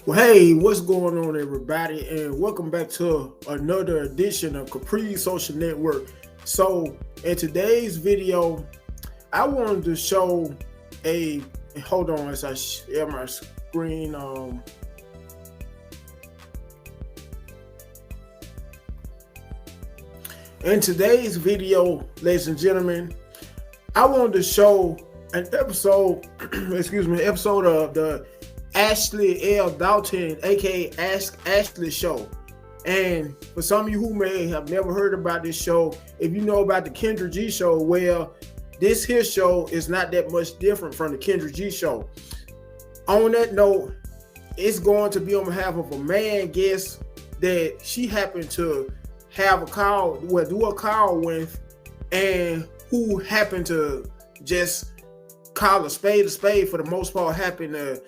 Well, hey, what's going on, everybody? And welcome back to another edition of Capri Social Network. So, in today's video, I wanted to show a hold on as I share my screen. In today's video, ladies and gentlemen, I wanted to show an episode, episode of the Ashley L. Dalton, aka Ask Ashley Show. And for some of you who may have never heard about this show, if you know about the Kendra G Show, well, this here show is not that much different from the Kendra G Show. On that note, it's going to be on behalf of a man guest that she happened to have a call, do a call with, and who happened to just call a spade for the most part, happened to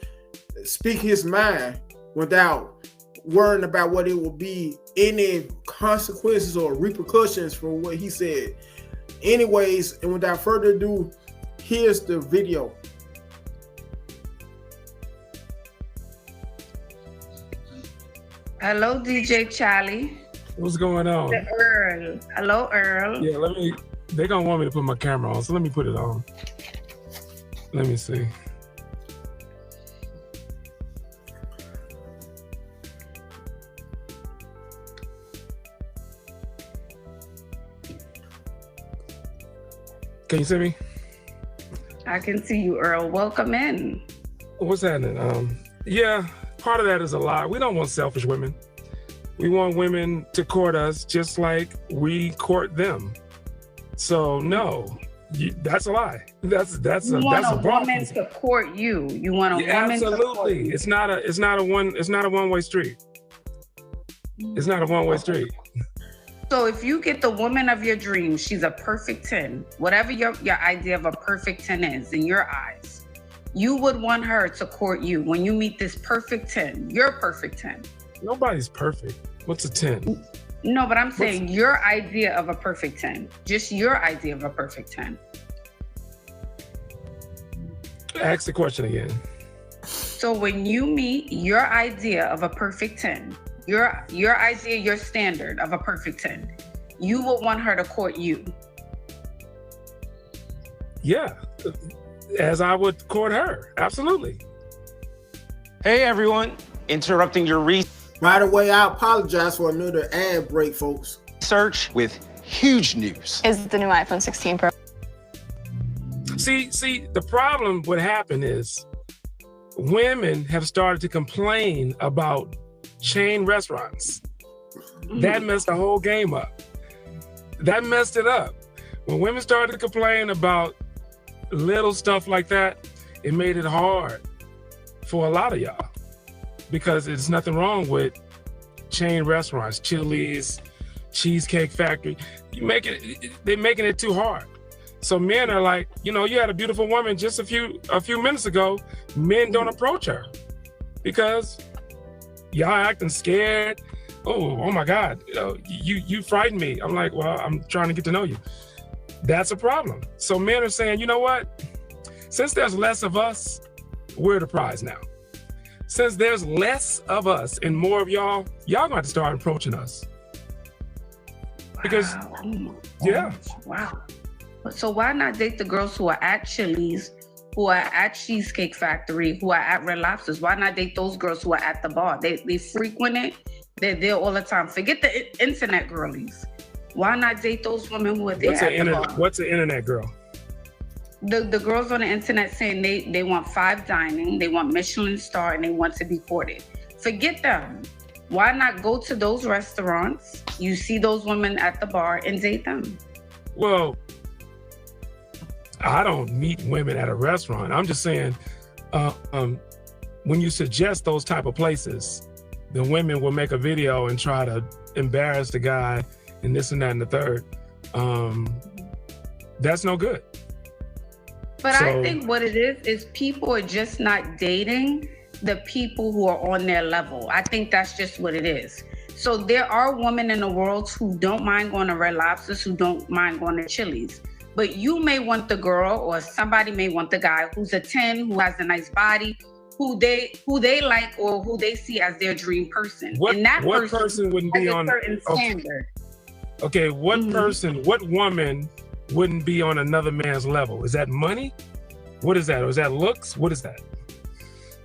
speak his mind without worrying about what it will be any consequences or repercussions for what he said. Anyways, and without further ado, here's the video. Hello, DJ Charlie. What's going on? The Earl. Hello, Earl. Yeah, they're gonna want me to put my camera on, so let me put it on. Let me see. Can you see me? I can see you, Earl. Welcome in. What's happening? Yeah, part of that is a lie. We don't want selfish women. We want women to court us just like we court them. So no, that's a lie. That's you a want a problem. woman to court you. You want a woman absolutely. to court you. It's not a one-way street. It's not a one-way street. So if you get the woman of your dreams, she's a perfect 10. Whatever your idea of a perfect 10 is in your eyes, you would want her to court you when you meet this perfect 10. Your perfect 10. Nobody's perfect. What's a 10? No, but I'm saying your idea of a perfect 10. Just your idea of a perfect 10. Ask the question again. So when you meet your idea of a perfect 10, your idea, your standard of a perfect 10, you will want her to court you. Yeah, as I would court her. Absolutely. Hey everyone, interrupting your By the way, I apologize for another ad break, folks. research with huge news. Is the new iPhone 16 Pro. See, the problem what happened is women have started to complain about chain restaurants. That messed the whole game up. That messed it up. When women started to complain about little stuff like that, it made it hard for a lot of y'all because there's nothing wrong with chain restaurants, Chili's, Cheesecake Factory. They're making it too hard. So men are like, you had a beautiful woman just a few minutes ago. Men don't approach her because y'all acting scared. Oh my God, you frighten me. I'm like, well, I'm trying to get to know you. That's a problem. So men are saying, you know what? Since there's less of us, we're the prize now. Since there's less of us and more of y'all gonna have to start approaching us. Because, yeah. Wow. So why not date the girls who are at Chili's, who are at Cheesecake Factory, who are at Red Lobsters? Why not date those girls who are at the bar? They frequent it. They're there all the time. Forget the internet girlies. Why not date those women who are there at the bar? What's an internet girl? The girls on the internet saying they want fine dining, they want Michelin star, and they want to be courted. Forget them. Why not go to those restaurants? You see those women at the bar and date them. Well, I don't meet women at a restaurant. I'm just saying, when you suggest those type of places, the women will make a video and try to embarrass the guy and this and that and the third. That's no good. But I think what it is people are just not dating the people who are on their level. I think that's just what it is. So there are women in the world who don't mind going to Red Lobsters, who don't mind going to Chili's. But you may want the girl, or somebody may want the guy who's a 10, who has a nice body, who they like or who they see as their dream person. And that what person wouldn't be has on a certain standard. Okay, what person, what woman wouldn't be on another man's level? Is that money? What is that? Or is that looks? What is that?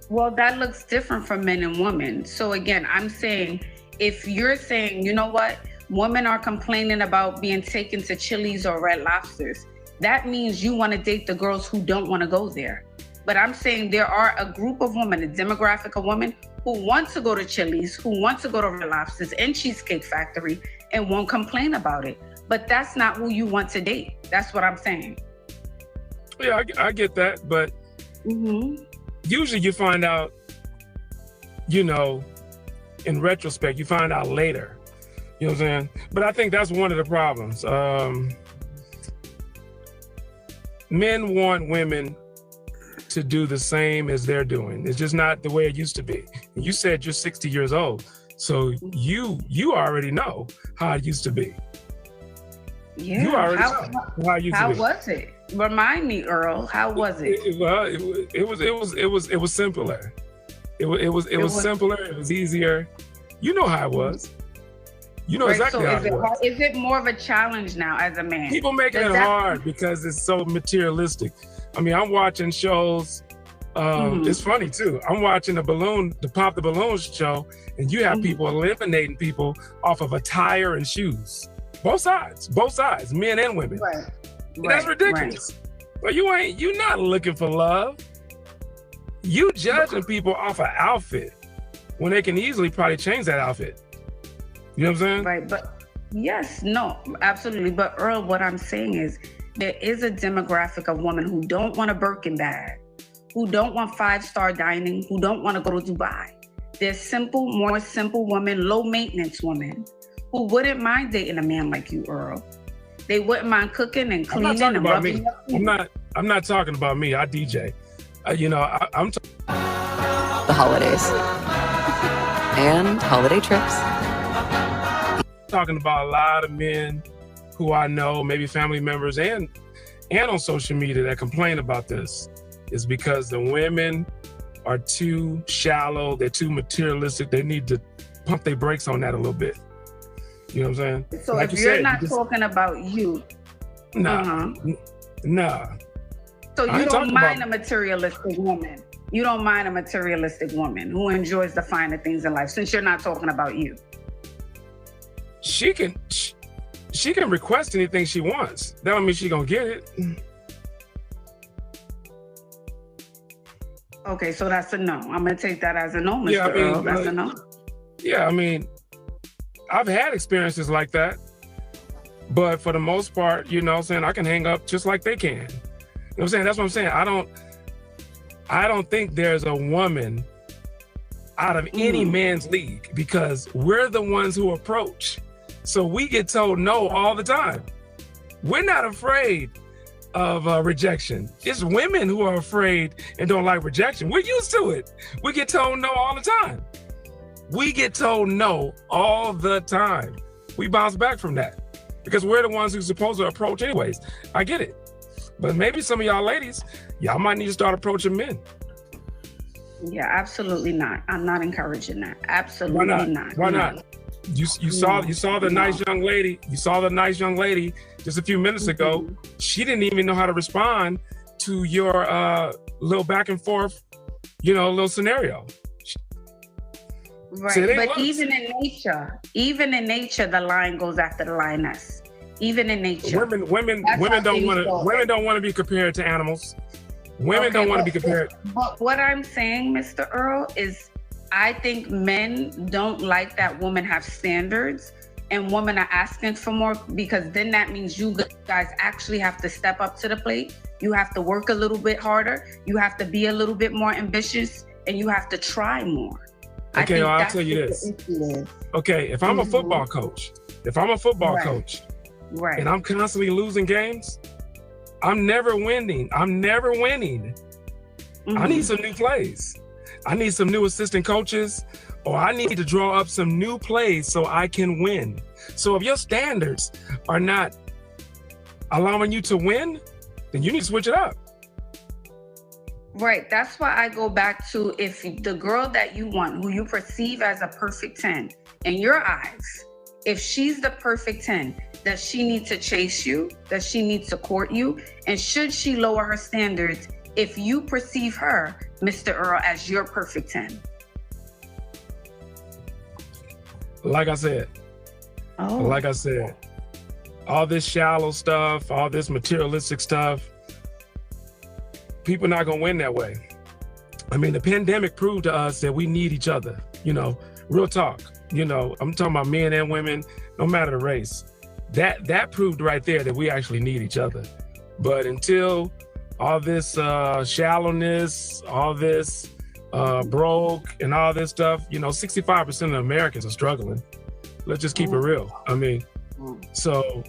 Well, that looks different for men and women. So again, I'm saying, if you're saying, you know what, women are complaining about being taken to Chili's or Red Lobsters, that means you want to date the girls who don't want to go there. But I'm saying there are a group of women, a demographic of women who want to go to Chili's, who want to go to Red Lobsters and Cheesecake Factory and won't complain about it. But that's not who you want to date. That's what I'm saying. Yeah, I get that. But usually you find out, you know, in retrospect, you find out later. You know what I'm saying? But I think that's one of the problems. Men want women to do the same as they're doing. It's just not the way it used to be. You said you're 60 years old, so you already know how it used to be. Yeah. You already know how it used to be. How was it? Remind me, Earl. How was it? It was simpler. It was simpler. It was easier. You know how it was. You know exactly how it was. Is it more of a challenge now as a man? People making it hard because it's so materialistic. I mean, I'm watching shows. It's funny too. I'm watching the Pop the Balloons show, and you have people eliminating people off of attire and shoes. Both sides, men and women. Right. That's ridiculous. But you're not looking for love. You judging people off an outfit when they can easily probably change that outfit. You know what I'm saying? Right, but yes, no, absolutely. But Earl, what I'm saying is there is a demographic of women who don't want a Birkin bag, who don't want 5-star dining, who don't want to go to Dubai. There's more simple women, low maintenance women who wouldn't mind dating a man like you, Earl. They wouldn't mind cooking and cleaning and rubbing up. I'm not talking about me. I DJ. I'm the holidays and holiday trips. Talking about a lot of men who I know, maybe family members and on social media that complain about this is because the women are too shallow, they're too materialistic, they need to pump their brakes on that a little bit. You know what I'm saying? So like if you're not talking about you. Nah. So you don't mind a materialistic woman. You don't mind a materialistic woman who enjoys the finer things in life, since you're not talking about you. She can request anything she wants. That don't mean she's gonna get it. Okay, so that's a no. I'm gonna take that as a no, Mr. Earl. That's a no. Yeah, I mean, I've had experiences like that, but for the most part, you know what I'm saying, I can hang up just like they can. You know what I'm saying? That's what I'm saying. I don't think there's a woman out of any man's league because we're the ones who approach. So we get told no all the time. We're not afraid of rejection. It's women who are afraid and don't like rejection. We're used to it. We get told no all the time. We get told no all the time. We bounce back from that because we're the ones who's supposed to approach anyways. I get it. But maybe some of y'all ladies, y'all might need to start approaching men. Yeah, absolutely not. I'm not encouraging that. Absolutely not. Why not? You saw the nice young lady. You saw the nice young lady just a few minutes ago. She didn't even know how to respond to your little back and forth, little scenario. Right, but even in nature, the lion goes after the lioness. Even in nature, women don't want to be compared to animals. Women don't want to be compared. But what I'm saying, Mr. Earl, is I think men don't like that women have standards and women are asking for more, because then that means you guys actually have to step up to the plate. You have to work a little bit harder. You have to be a little bit more ambitious, and you have to try more. Okay, I'll tell you this. Okay, if I'm a football coach, right, and I'm constantly losing games, I'm never winning. I need some new plays. I need some new assistant coaches, or I need to draw up some new plays so I can win. So if your standards are not allowing you to win, then you need to switch it up. Right. That's why I go back to, if the girl that you want, who you perceive as a perfect 10 in your eyes, if she's the perfect 10, does she need to chase you? Does she need to court you? And should she lower her standards if you perceive her, Mr. Earl, as your perfect 10? Like I said, all this shallow stuff, all this materialistic stuff, people not gonna win that way. I mean, the pandemic proved to us that we need each other, you know, real talk. You know, I'm talking about men and women, no matter the race. That proved right there that we actually need each other. But until all this shallowness, all this broke and all this stuff, you know, 65% of Americans are struggling. Let's just keep it real. I mean, so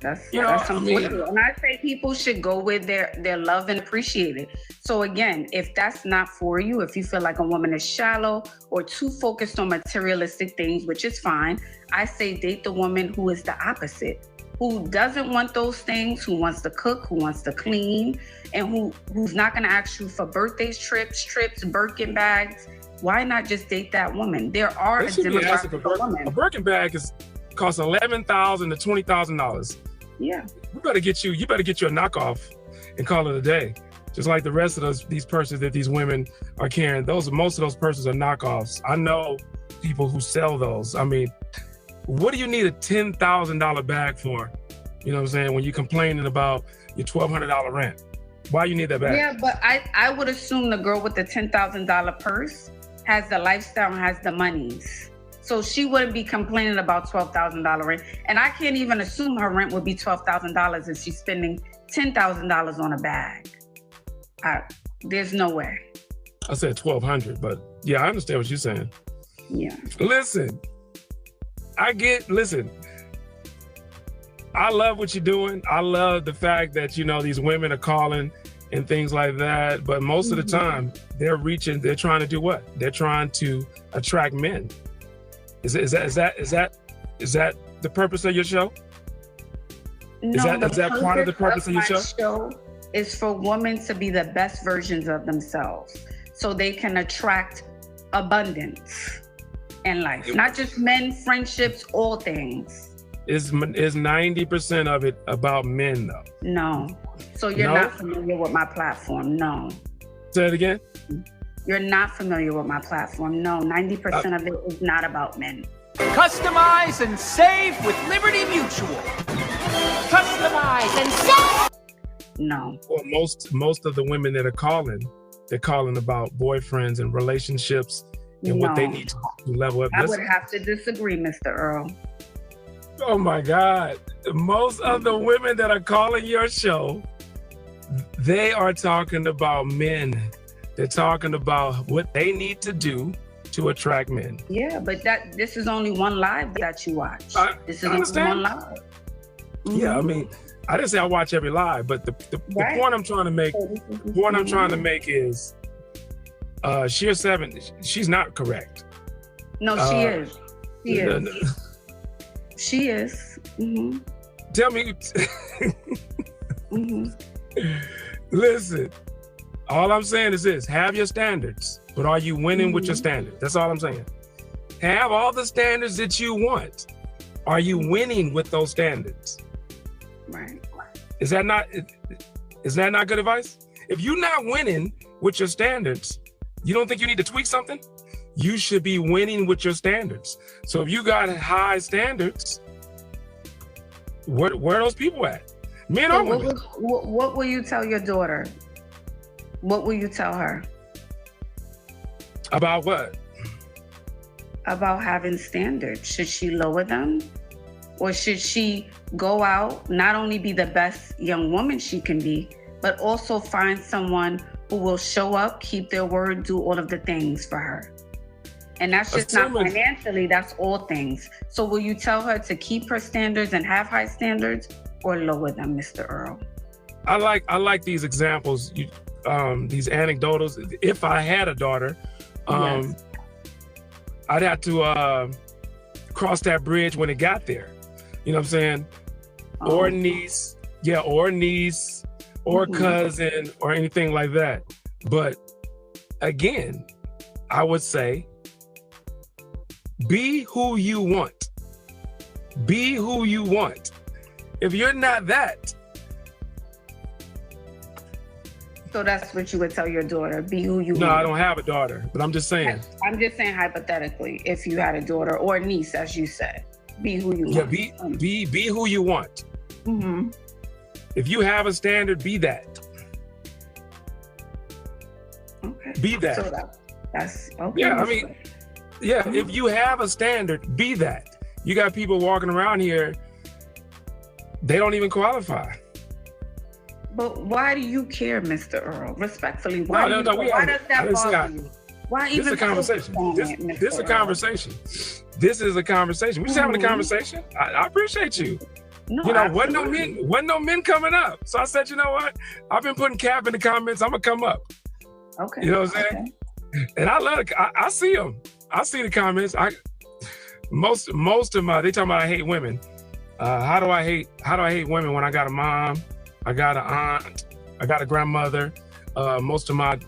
that's you know, unfortunate. And I say people should go with their love and appreciate it. So again, if that's not for you, if you feel like a woman is shallow or too focused on materialistic things, which is fine, I say date the woman who is the opposite, who doesn't want those things, who wants to cook, who wants to clean, and who's not going to ask you for birthdays, trips, Birkin bags. Why not just date that woman? There are a demographic of women. A Birkin bag costs $11,000 to $20,000. Yeah. You better get you a knockoff and call it a day. Just like the rest of these purses that these women are carrying. Most of those purses are knockoffs. I know people who sell those. I mean, what do you need a $10,000 bag for? You know what I'm saying? When you're complaining about your $1,200 rent. Why you need that bag? Yeah, but I would assume the girl with the $10,000 purse has the lifestyle and has the monies. So she wouldn't be complaining about $12,000 rent. And I can't even assume her rent would be $12,000 if she's spending $10,000 on a bag. There's no way. I said 1,200, but yeah, I understand what you're saying. Yeah. Listen, I love what you're doing. I love the fact that, you know, these women are calling and things like that. But most of the time they're trying to do what? They're trying to attract men. Is that the purpose of your show? No, is that part of the purpose of your show? Is for women to be the best versions of themselves so they can attract abundance in life. Not just men, friendships, all things. Is 90% of it about men though? No. So you're not familiar with my platform? No. Say it again? You're not familiar with my platform? No. 90% of it is not about men. Customize and save with Liberty Mutual. Customize and save. No. Well, most of the women that are calling, they're calling about boyfriends and relationships and what they need to level up. I would have to disagree, Mr. Earl. Oh my God. Most of the women that are calling your show, they are talking about men. They're talking about what they need to do to attract men. Yeah, but this is only one live that you watch. This is only one live. Yeah, I mean, I didn't say I watch every live, but the point I'm trying to make, is Sheer 7, she's not correct. No, she is. She is. She is. Mm-hmm. Tell me. Listen, all I'm saying is this: have your standards, but are you winning with your standards? That's all I'm saying. Have all the standards that you want. Are you winning with those standards? Right. Is that not good advice? If you're not winning with your standards, you don't think you need to tweak something? You should be winning with your standards. So if you got high standards, where are those people at? Men or women? What will you tell your daughter? What will you tell her? About what? About having standards. Should she lower them? Or should she go out, not only be the best young woman she can be, but also find someone who will show up, keep their word, do all of the things for her? And that's just not financially, that's all things. So will you tell her to keep her standards and have high standards, or lower them, Mr. Earl? I like these examples, these anecdotals. If I had a daughter, Yes. I'd have to cross that bridge when it got there. You know what I'm saying? Or niece, or cousin or anything like that. But again, I would say, be who you want. Be who you want. If you're not that. So that's what you would tell your daughter, be who you want. No, I don't have a daughter, but I'm just saying. I'm just saying hypothetically, if you had a daughter or a niece, as you said, be who you want. Be who you want. Mm-hmm. If you have a standard, be that. Okay. Be that. So that's okay. Yeah, I mean, yeah, if you have a standard, be that. You got people walking around here, they don't even qualify. But why do you care, Mr. Earl? Respectfully, why does that bother you? Why even? This is a conversation. This is a conversation. This is a conversation. We're just having a conversation. I appreciate you. No, you know, wasn't no men coming up. So I said, you know what? I've been putting Cap in the comments. I'm gonna come up. Okay. You know what I'm saying? Okay. And I love it. I see them. I see the comments. Most of my, they talking about I hate women. How do I hate women when I got a mom, I got an aunt, I got a grandmother. Most of my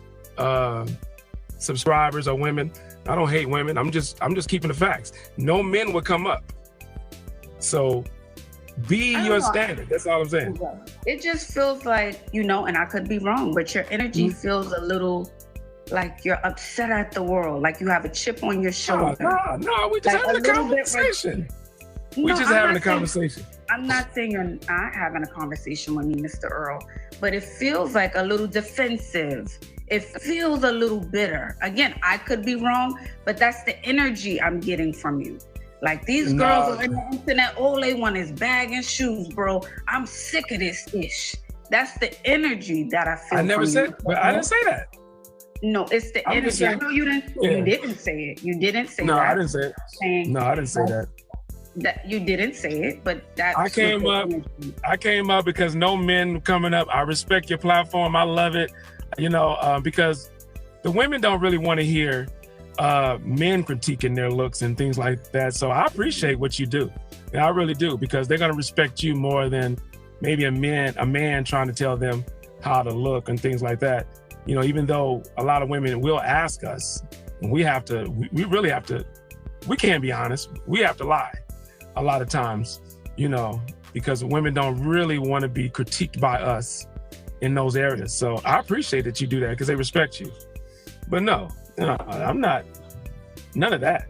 subscribers are women. I don't hate women. I'm just keeping the facts. No men would come up. So be your standard. That's all I'm saying. It just feels like, you know, and I could be wrong, but your energy feels a little like you're upset at the world, like you have a chip on your shoulder. No, we just having a conversation. We just having a conversation. I'm not saying you're not having a conversation with me, Mr. Earl, but it feels like a little defensive. It feels a little bitter. Again, I could be wrong, but that's the energy I'm getting from you. Like these girls are on the internet, all they want is bag and shoes, bro. I'm sick of this ish. That's the energy that I feel. I never said, but I didn't say that. No, it's the energy. I know you didn't. Yeah. You didn't say it. You didn't say that. No, I didn't say it. No, I didn't say that. That you didn't say it, but that I came up because no men coming up. I respect your platform. I love it. You know, because the women don't really want to hear men critiquing their looks and things like that. So I appreciate what you do. And I really do, because they're gonna respect you more than maybe a man trying to tell them how to look and things like that. You know, even though a lot of women will ask us, and we really have to, we can't be honest. We have to lie a lot of times, you know, because women don't really want to be critiqued by us in those areas. So I appreciate that you do that because they respect you. But no, I'm not, none of that.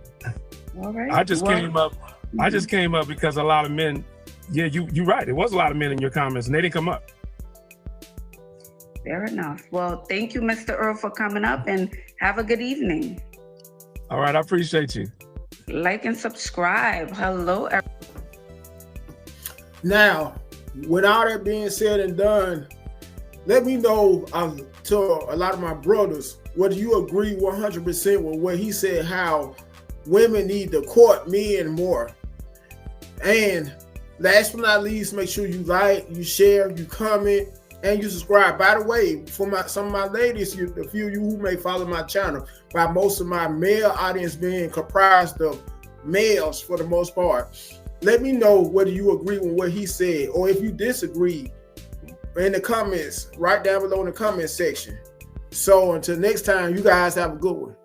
All right. I just came up because a lot of men, yeah, you're right. There was a lot of men in your comments and they didn't come up. Fair enough. Well, thank you, Mr. Earl, for coming up, and have a good evening. All right, I appreciate you. Like and subscribe. Hello, everyone. Now, with all that being said and done, let me know to a lot of my brothers, whether you agree 100% with what he said, how women need to court men more. And last but not least, make sure you like, you share, you comment, and you subscribe. By the way, for some of my ladies, a few of you who may follow my channel, by most of my male audience being comprised of males for the most part, let me know whether you agree with what he said, or if you disagree in the comments, right down below in the comment section. So until next time, you guys have a good one.